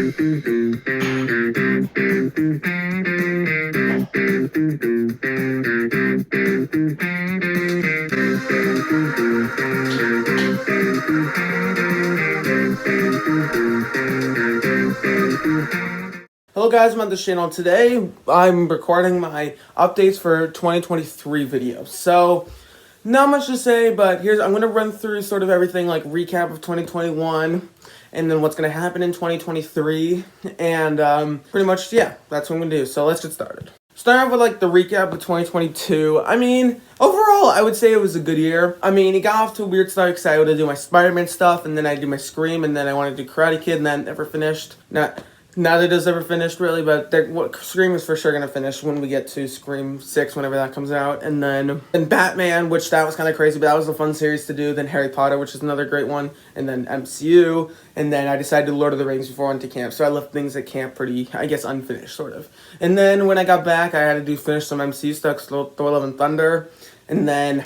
Hello guys, I'm on this channel. Today I'm recording my updates for 2023 videos. So, not much to say, but I'm going to run through sort of everything, like recap of 2021, and then what's going to happen in 2023, and pretty much, yeah, that's what I'm going to do. So let's get started. Starting off with like the recap of 2022. I mean, overall, I would say it was a good year. I mean, it got off to a weird start because I would do my Spider-Man stuff, and then I do my Scream, and then I wanted to do Karate Kid, and that never finished. Neither does ever finished really, but Scream is for sure gonna finish when we get to Scream 6, whenever that comes out, and then Batman, which that was kind of crazy, but that was a fun series to do. Then Harry Potter, which is another great one, and then MCU, and then I decided to do Lord of the Rings before I went to camp, so I left things at camp pretty, I guess, unfinished, sort of. And then when I got back, I had to finish some MCU stuff, Thor: Love and Thunder, and then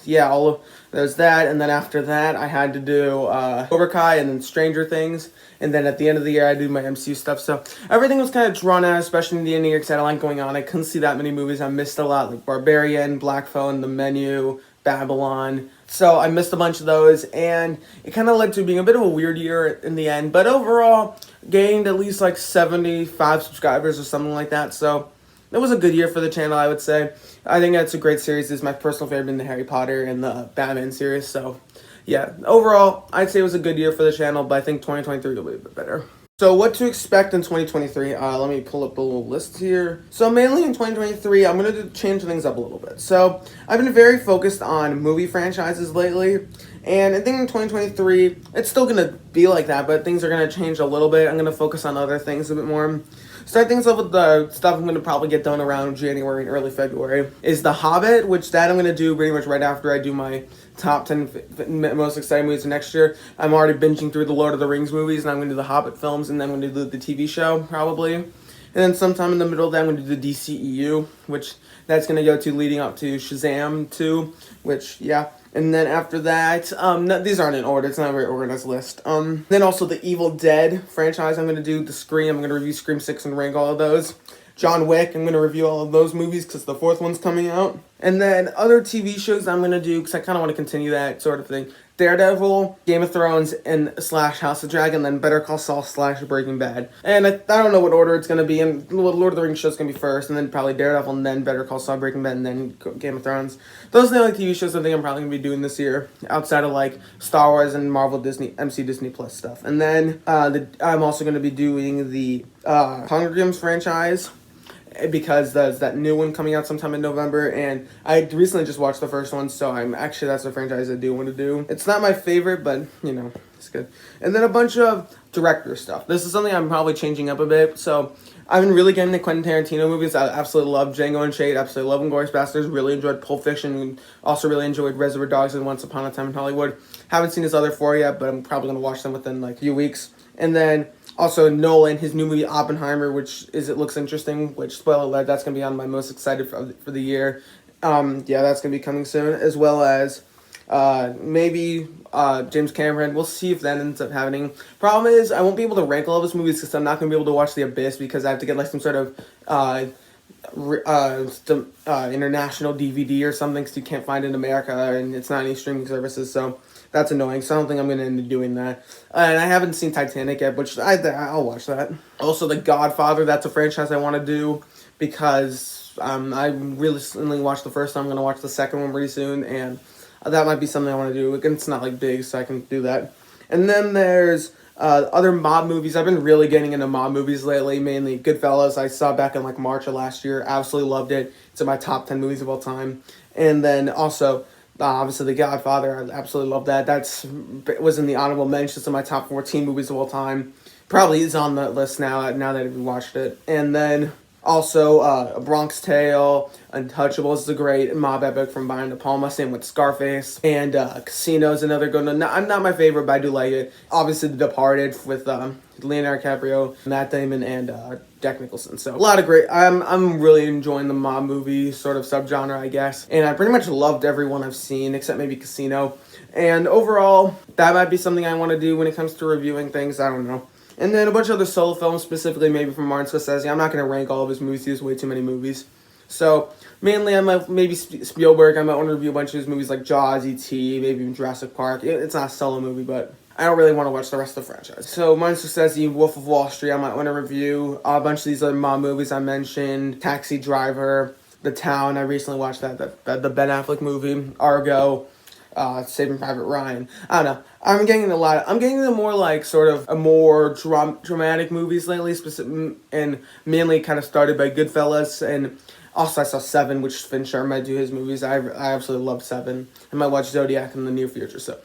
yeah, there's that, and then after that, I had to do Cobra Kai, and then Stranger Things, and then at the end of the year, I do my MCU stuff, so everything was kind of drawn out, especially in the end of the year, because I had a lot going on. I couldn't see that many movies. I missed a lot, like Barbarian, Black Phone, The Menu, Babylon, so I missed a bunch of those, and it kind of led to being a bit of a weird year in the end, but overall, gained at least like 75 subscribers or something like that, so it was a good year for the channel, I would say. I think that's a great series. It's my personal favorite in the Harry Potter and the Batman series. So, yeah, overall, I'd say it was a good year for the channel, but I think 2023 will be a bit better. So, what to expect in 2023? Let me pull up a little list here. So, mainly in 2023, I'm going to change things up a little bit. So, I've been very focused on movie franchises lately. And I think in 2023, it's still going to be like that, but things are going to change a little bit. I'm going to focus on other things a bit more. Start things off with the stuff I'm going to probably get done around January and early February. Is The Hobbit, which that I'm going to do pretty much right after I do my top 10 most exciting movies of next year. I'm already binging through the Lord of the Rings movies, and I'm going to do the Hobbit films, and then I'm going to do the TV show, probably. And then sometime in the middle of that, I'm going to do the DCEU, which that's going to go to leading up to Shazam 2, which, yeah. And then after that, no, these aren't in order. It's not a very organized list. Then also the Evil Dead franchise. I'm going to do the Scream. I'm going to review Scream 6 and rank all of those. John Wick. I'm going to review all of those movies because the fourth one's coming out. And then other TV shows I'm going to do because I kind of want to continue that sort of thing. Daredevil, Game of Thrones, and / House of Dragon, then Better Call Saul / Breaking Bad. And I don't know what order it's going to be, and Lord of the Rings show's going to be first, and then probably Daredevil, and then Better Call Saul, Breaking Bad, and then Game of Thrones. Those are the only TV shows I think I'm probably going to be doing this year, outside of like Star Wars and Marvel, Disney, MC Disney Plus stuff. And then I'm also going to be doing the Hunger Games franchise, because there's that new one coming out sometime in November, and I recently just watched the first one, so that's the franchise I do want to do. It's not my favorite, but, you know, it's good. And then a bunch of director stuff. This is something I'm probably changing up a bit, so I've been really getting the Quentin Tarantino movies. I absolutely love Django Unchained, absolutely love Inglourious Basterds, really enjoyed Pulp Fiction, and also really enjoyed Reservoir Dogs and Once Upon a Time in Hollywood. Haven't seen his other four yet, but I'm probably going to watch them within like a few weeks. And then also Nolan, his new movie Oppenheimer, it looks interesting, which, spoiler alert, that's going to be on my most excited for the year. Yeah, that's going to be coming soon, as well as maybe James Cameron. We'll see if that ends up happening. Problem is, I won't be able to rank all of his movies because I'm not going to be able to watch The Abyss because I have to get like some sort of international DVD or something because you can't find it in America and it's not any streaming services, so that's annoying, so I don't think I'm going to end up doing that. And I haven't seen Titanic yet, which I'll watch that. Also, The Godfather, that's a franchise I want to do because I recently watched the first one. I'm going to watch the second one pretty soon, and that might be something I want to do. It's not like big, so I can do that. And then there's other mob movies. I've been really getting into mob movies lately, mainly Goodfellas. I saw back in like March of last year. Absolutely loved it. It's in my top 10 movies of all time. And then also obviously, The Godfather, I absolutely love that. It was in the honorable mentions of my top 14 movies of all time. Probably is on the list now that I've watched it. And then also A Bronx Tale, Untouchables is a great mob epic from Brian De Palma, same with Scarface. And Casino is another good one. I'm not my favorite, but I do like it. Obviously, The Departed with Leonardo DiCaprio, Matt Damon, and Jack Nicholson. So a lot of great. I'm really enjoying the mob movie sort of subgenre, I guess. And I pretty much loved every one I've seen except maybe Casino. And overall, that might be something I want to do when it comes to reviewing things. I don't know. And then a bunch of other solo films, specifically maybe from Martin Scorsese. I'm not going to rank all of his movies. He has way too many movies. So, mainly I might, maybe Spielberg, I might want to review a bunch of his movies like Jaws, E.T., maybe even Jurassic Park. It's not a solo movie, but I don't really want to watch the rest of the franchise. So, Martin Scorsese, Wolf of Wall Street, I might want to review a bunch of these other mob movies I mentioned. Taxi Driver, The Town, I recently watched that the Ben Affleck movie, Argo, Saving Private Ryan. I don't know. I'm getting the more like sort of a more dramatic movies lately, and mainly kind of started by Goodfellas, and also I saw Seven, which Fincher might do his movies. I absolutely love Seven. I might watch Zodiac in the near future. So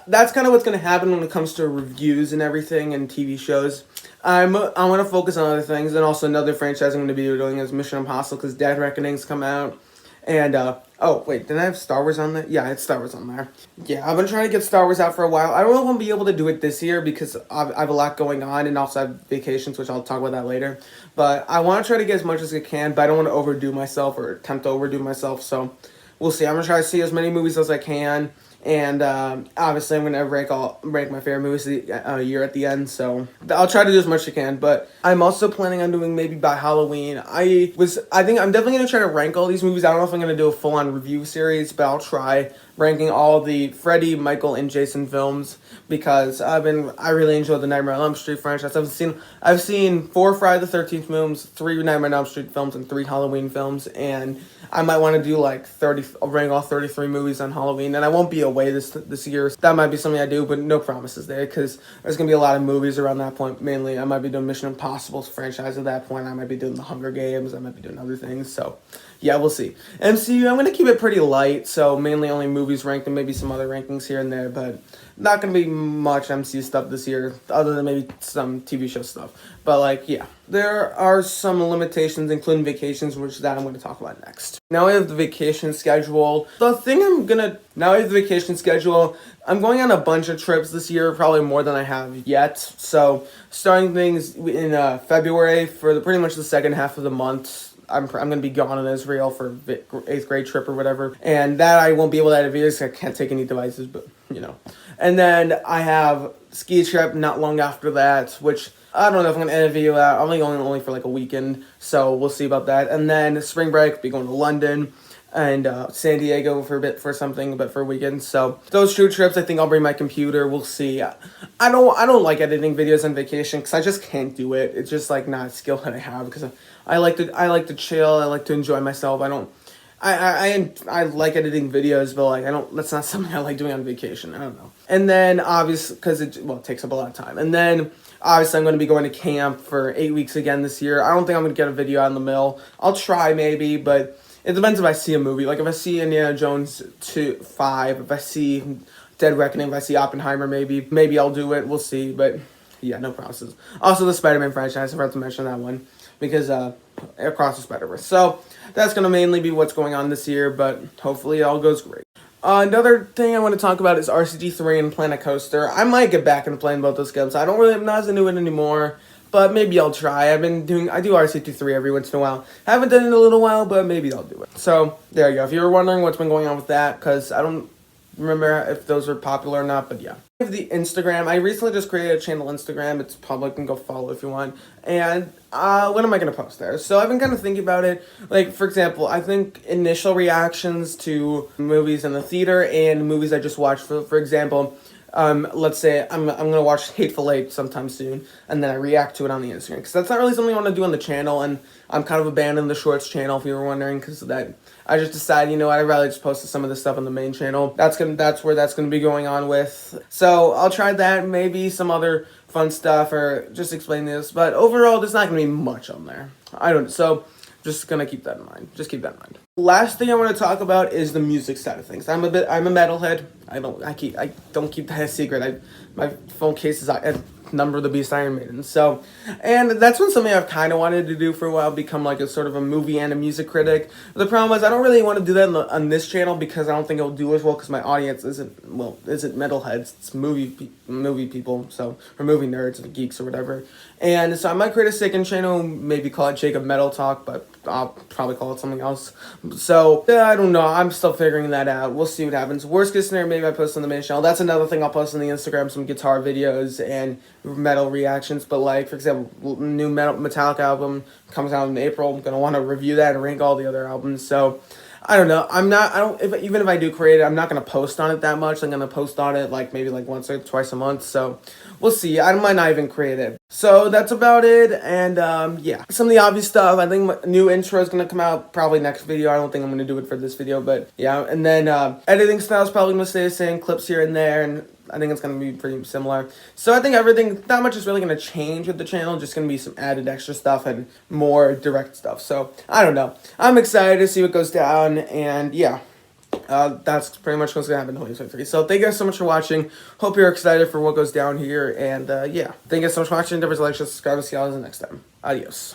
that's kind of what's going to happen when it comes to reviews and everything and TV shows. I want to focus on other things, and also another franchise I'm going to be doing is Mission Impossible, because Dead Reckoning's come out. And, oh, wait, did I have Star Wars on there? Yeah, it's Star Wars on there. Yeah, I've been trying to get Star Wars out for a while. I don't know if I'm going to be able to do it this year because I have a lot going on, and also I have vacations, which I'll talk about that later. But I want to try to get as much as I can, but I don't want to overdo myself or attempt to overdo myself, so we'll see. I'm going to try to see as many movies as I can. And obviously, I'm gonna rank my favorite movies of the year at the end. So I'll try to do as much as I can. But I'm also planning on doing maybe by Halloween. I think I'm definitely gonna try to rank all these movies. I don't know if I'm gonna do a full on review series, but I'll try ranking all the Freddy, Michael, and Jason films because I really enjoyed the Nightmare on Elm Street franchise. I've seen 4 Friday the 13th films, 3 Nightmare on Elm Street films, and 3 Halloween films, and I might want to do like rank all 33 movies on Halloween, and I won't be away this year. That might be something I do, but no promises there, because there's going to be a lot of movies around that point. Mainly, I might be doing Mission Impossible franchise at that point. I might be doing The Hunger Games. I might be doing other things, so yeah, we'll see. MCU, I'm going to keep it pretty light, so mainly only movies ranked and maybe some other rankings here and there, but not going to be much MCU stuff this year, other than maybe some TV show stuff. But, like, yeah. There are some limitations, including vacations, which I'm going to talk about next. Now we have the vacation schedule. Now we have the vacation schedule. I'm going on a bunch of trips this year, probably more than I have yet. So, starting things in February for pretty much the second half of the month. I'm going to be gone in Israel for 8th grade trip or whatever. And that I won't be able to edit videos because I can't take any devices, but, you know. And then I have ski trip not long after that, which I don't know if I'm going to edit a video out. I'm only for like a weekend, so we'll see about that. And then spring break, be going to London and San Diego for a bit for something, but for a weekend. So those 2 trips, I think I'll bring my computer. We'll see. I don't like editing videos on vacation because I just can't do it. It's just like not a skill that I have because I like to chill. I like to enjoy myself. I like editing videos, but like that's not something I like doing on vacation. I don't know. And then obviously because it takes up a lot of time. And then obviously I'm going to be going to camp for 8 weeks again this year. I don't think I'm going to get a video out in the middle. I'll try maybe, but it depends if I see a movie. Like if I see Indiana Jones 5, if I see Dead Reckoning, if I see Oppenheimer, maybe I'll do it. We'll see, but yeah, no promises. Also the Spider-Man franchise, I forgot to mention that one because Across the Spider-Verse. So that's going to mainly be what's going on this year, but hopefully it all goes great. Another thing I want to talk about is RCT3 and Planet Coaster. I might get back into playing both those games. I'm not as into it anymore, but maybe I'll try. I do RCT3 every once in a while. Haven't done it in a little while, but maybe I'll do it. So there you go. If you were wondering what's been going on with that, because I don't remember if those were popular or not, but yeah. I have the Instagram. I recently just created a channel Instagram. It's public and go follow if you want. And when am I going to post there? So I've been kind of thinking about it. Like, for example, I think initial reactions to movies in the theater and movies I just watched. For example, let's say I'm going to watch Hateful Eight sometime soon, and then I react to it on the Instagram. Because that's not really something I want to do on the channel, and I'm kind of abandoning the Shorts channel, if you were wondering, because of that. I just decided, I'd rather just post some of this stuff on the main channel. That's where that's gonna be going on with. So I'll try that, maybe some other fun stuff, or just explain this. But overall, there's not gonna be much on there. So just gonna keep that in mind. Just keep that in mind. Last thing I want to talk about is the music side of things. I'm a metalhead. I don't keep that a secret. My phone case is Number of the Beast, Iron Maiden. So, and that's been something I've kind of wanted to do for a while, become like a sort of a movie and a music critic. The problem is I don't really want to do that on this channel because I don't think it'll do as well because my audience isn't metalheads, it's movie people, so, or movie nerds or geeks or whatever. And so I might create a second channel, maybe call it Jacob Metal Talk, but I'll probably call it something else. So I don't know. I'm still figuring that out. We'll see what happens. Worst case scenario, maybe I post on the main channel. That's another thing I'll post on the Instagram, some guitar videos and metal reactions. But like, for example, new Metallica album comes out in April. I'm gonna want to review that and rank all the other albums. So I don't know. Even if I do create it, I'm not gonna post on it that much. I'm gonna post on it like maybe like once or twice a month. So we'll see. I might not even create it. So that's about it. And yeah, some of the obvious stuff. I think my new intro is gonna come out probably next video. I don't think I'm gonna do it for this video, but yeah. And then editing style is probably gonna stay the same. Clips here and there, and I think it's going to be pretty similar. So I think everything, not much is really going to change with the channel. Just going to be some added extra stuff and more direct stuff. So I don't know. I'm excited to see what goes down. And yeah, that's pretty much what's going to happen in 2023. So thank you guys so much for watching. Hope you're excited for what goes down here. And yeah, thank you guys so much for watching. Don't forget to like, share, subscribe, and see you all next time. Adios.